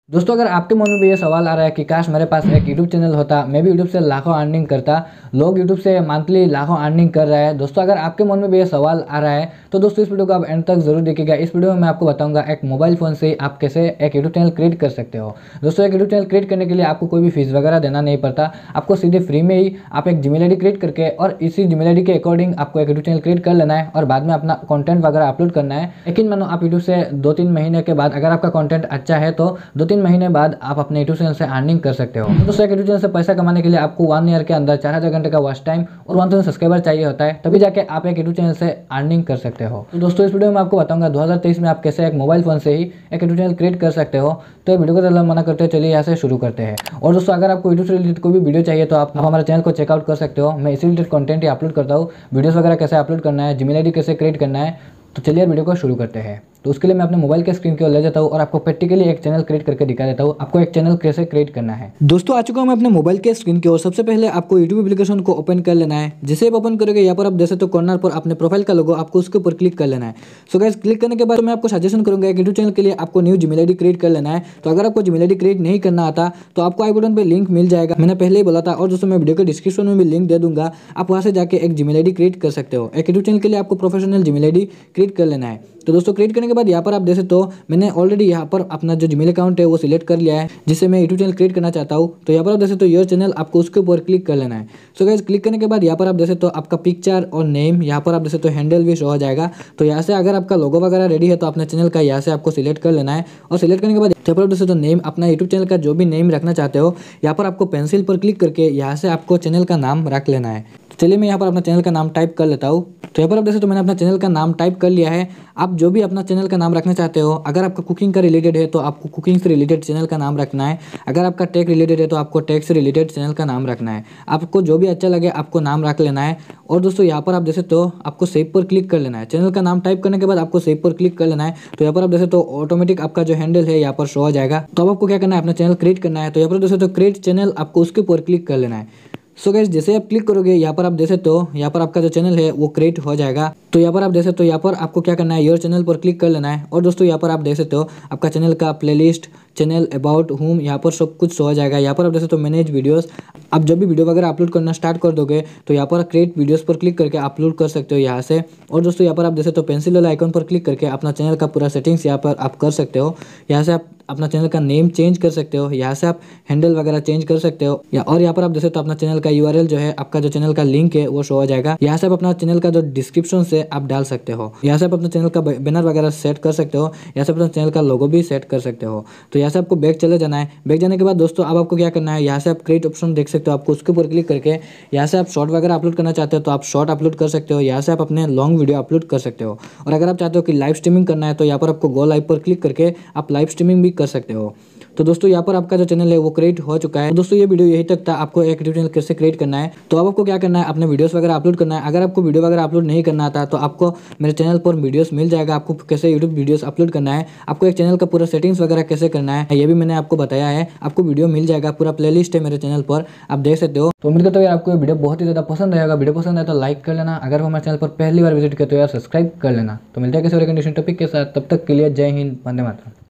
दोस्तों, अगर आपके मन में भी ये सवाल आ रहा है कि काश मेरे पास एक यूट्यूब चैनल होता, मैं भी यूट्यूब से लाखों अर्निंग करता, लोग यूट्यूब से मंथली लाखों अर्निंग कर रहा है। दोस्तों, अगर आपके मन में भी ये सवाल आ रहा है तो दोस्तों इस वीडियो को आप एंड तक जरूर देखिएगा। इस वीडियो में मैं आपको बताऊंगा एक मोबाइल फोन से आप कैसे एक यूट्यूब चैनल क्रिएट कर सकते हो। दोस्तों, एक यूट्यूब चैनल क्रिएट करने के लिए आपको कोई भी फीस वगैरह देना नहीं पड़ता, आपको सीधे फ्री में ही आप एक जीमेल आईडी क्रिएट करके और इसी जीमेल आईडी के अकॉर्डिंग आपको एक यूट्यूब चैनल क्रिएट कर लेना है और बाद में अपना कंटेंट वगैरह अपलोड करना है। लेकिन मानो आप यूट्यूब से 2-3 महीने के बाद अगर आपका कंटेंट अच्छा है तो 2-3 महीने बाद आप अपने यूट्यूब चैनल से अर्निंग कर सकते हो। दोस्तों, एक यूट्यूब चैनल से पैसा कमाने के लिए आपको 1 ईयर के अंदर 4000 घंटे का वॉच टाइम और 1000 सब्सक्राइबर चाहिए होता है, तभी जाके आप एक यूट्यूब चैनल से अर्निंग कर सकते हो। तो दोस्तों, इस वीडियो में आपको बताऊंगा 2023 में आप कैसे एक मोबाइल फोन से ही एक यूट्यूब चैनल क्रिएट कर सकते हो। तो ये वीडियो को ज़्यादा मना करते चलिए यहाँ से शुरू करते हैं। और दोस्तों, अगर आपको यूट्यूब से रिलेटेड कोई भी वीडियो चाहिए तो आप हमारे चैनल को चेकआउट कर सकते हो। मैं इसी रिलेटेड कंटेंट ही अपलोड करता हूँ, वीडियोस वगैरह कैसे अपलोड करना है, जीमेल आईडी कैसे क्रिएट करना है। तो चलिए वीडियो को शुरू करते हैं। तो उसके लिए मैं अपने मोबाइल के स्क्रीन की ओर ले जाता हूँ और आपको प्रैक्टिकली एक चैनल क्रिएट करके दिखा देता हूँ, आपको एक चैनल कैसे क्रिएट करना है। दोस्तों, आ चुका हूँ मैं अपने मोबाइल के स्क्रीन की ओर। सबसे पहले आपको यूट्यूब एप्लीकेशन को ओपन कर लेना है। जैसे आप ओपन करोगे यहाँ पर आप देख सकते हो कॉर्नर पर अपने प्रोफाइल का लोगो, आपको उसके ऊपर क्लिक कर लेना है। सो गाइस, क्लिक करने के बाद मैं आपको सजेशन करूंगा एक यूट्यूब चैनल के लिए आपको न्यू जीमेल आईडी क्रिएट कर लेना है। तो अगर आपको जीमेल आईडी क्रिएट नहीं करना आता तो आपको आई बटन पे लिंक मिल जाएगा, मैंने पहले ही बोला था। और दोस्तों, मैं वीडियो के डिस्क्रिप्शन में भी लिंक दे दूंगा, आप वहां से जाके एक जीमेल आईडी क्रिएट कर सकते हो। एक यूट्यूब चैनल के लिए आपको प्रोफेशनल जीमेल आईडी क्रिएट कर लेना है। तो दोस्तों, क्रिएट करने के बाद यहाँ पर आप देख सकते हो मैंने ऑलरेडी यहाँ पर अपना जो जीमेल अकाउंट है वो सिलेक्ट कर लिया है, जिससे मैं यूट्यूब चैनल क्रिएट करना चाहता हूँ। तो यहाँ पर आप देख सकते हो योर चैनल, आपको उसके ऊपर क्लिक कर लेना है। सो गाइस, क्लिक करने के बाद यहाँ पर आप देख सकते हो आपका पिक्चर और नेम, यहाँ पर आप देख सकते हो हैंडल भी शो हो जाएगा। तो यहाँ से अगर आपका लोगो वगैरह रेडी है तो अपने चैनल का यहाँ से आपको सिलेक्ट कर लेना है। और सिलेक्ट करने के बाद यहाँ पर आप देख सकते हो नेम, अपना यूट्यूब चैनल का जो भी नेम रखना चाहते हो, यहाँ पर आपको पेंसिल पर क्लिक करके यहाँ से आपको चैनल का नाम रख लेना है। चलिए मैं यहाँ पर अपना चैनल का नाम टाइप कर लेता हूँ। तो यहाँ पर आप देख सकते हो मैंने अपना चैनल का नाम टाइप कर लिया है। आप जो भी अपना चैनल का नाम रखना चाहते हो, अगर आपका कुकिंग का रिलेटेड है तो आपको कुकिंग से रिलेटेड चैनल का नाम रखना है। अगर आपका टेक रिलेटेड है तो आपको टेक से रिलेटेड चैनल का नाम रखना है। आपको जो भी अच्छा लगे आपको नाम रख लेना है। और दोस्तों, यहाँ पर आप देख सकते हो आपको सेव पर क्लिक कर लेना है। चैनल का नाम टाइप करने के बाद आपको सेव पर क्लिक कर लेना है। तो यहाँ पर आप देख सकते हो ऑटोमेटिक आपका जो हैंडल है यहाँ पर शो हो जाएगा। तो अब आपको क्या करना है, अपना चैनल क्रिएट करना है। तो यहाँ पर देख सकते हो क्रिएट चैनल, आपको उसके ऊपर क्लिक कर लेना है। सो गाइस, जैसे आप क्लिक करोगे यहाँ पर आप देख सकते हो यहाँ पर आपका जो चैनल है वो क्रिएट हो जाएगा। तो यहाँ पर आप देख सकते हो यहाँ पर आपको क्या करना है, योर चैनल पर क्लिक कर लेना है। और दोस्तों, यहाँ पर आप देख सकते हो आपका चैनल का प्लेलिस्ट, चैनल, अबाउट होम, यहाँ पर सब कुछ हो जाएगा। यहाँ पर आप देख सकते हो मैनेज वीडियोस, आप जब भी वीडियो वगैरह अपलोड करना स्टार्ट कर दोगे तो यहाँ पर क्रिएट वीडियोस पर क्लिक करके अपलोड कर सकते हो यहाँ से। और दोस्तों, यहाँ पर आप देख सकते हो पेंसिल वाला आइकन पर क्लिक करके अपना चैनल का पूरा सेटिंग्स यहाँ पर आप कर सकते हो। यहाँ से आप अपना चैनल का नेम चेंज कर सकते हो, यहाँ से आप हैंडल वगैरह चेंज कर सकते हो। और यहाँ पर आप देख सकते हो अपना चैनल का यूआरएल जो है, आपका जो चैनल का लिंक है वो शो हो जाएगा। यहाँ से आप अपना चैनल का जो डिस्क्रिप्शन से आप डाल सकते हो। यहाँ से आप अपने चैनल का बैनर वगैरह सेट कर सकते हो। यहाँ से अपना चैनल का लोगो भी सेट कर सकते हो। तो यहाँ से आपको बैक चले जाना है। बैक जाने के बाद दोस्तों अब आपको क्या करना है, यहाँ से आप क्रिएट ऑप्शन देख सकते हो, आपको उसके ऊपर क्लिक करके यहाँ से आप शॉर्ट वगैरह अपलोड करना चाहते हो तो आप शॉर्ट अपलोड कर सकते हो। यहाँ से आप अपने लॉन्ग वीडियो अपलोड कर सकते हो। और अगर आप चाहते हो कि लाइव स्ट्रीमिंग करना है तो यहाँ पर आपको गो लाइव पर क्लिक करके आप लाइव स्ट्रीमिंग भी कर सकते हो। तो दोस्तों, यहाँ पर आपका जो चैनल है वो क्रिएट हो चुका है। दोस्तों, ये वीडियो यही तक था, आपको एक यूट्यूब चैनल कैसे क्रिएट करना है। तो अब आपको क्या करना है, अपने वीडियोस वगैरह अपलोड करना है। अगर आपको वीडियो वगैरह अपलोड नहीं करना आता तो आपको मेरे चैनल पर वीडियोस मिल जाएगा, आपको कैसे यूट्यूब वीडियोस अपलोड करना है, आपको एक चैनल का पूरा सेटिंग्स वगैरह कैसे करना है ये भी मैंने आपको बताया है। आपको वीडियो मिल जाएगा, पूरा प्लेलिस्ट है मेरे चैनल पर, आप देख सकते हो। तो उम्मीद करता हूँ आपको वीडियो बहुत ही ज़्यादा पसंद आएगा। वीडियो पसंद आए तो लाइक कर लेना, अगर हमारे चैनल पर पहली बार विजिट किया तो यार सब्सक्राइब कर लेना। तो मिलते हैं किसी और कंडीशन टॉपिक के साथ, तब तक के लिए जय हिंद, वंदे मातरम।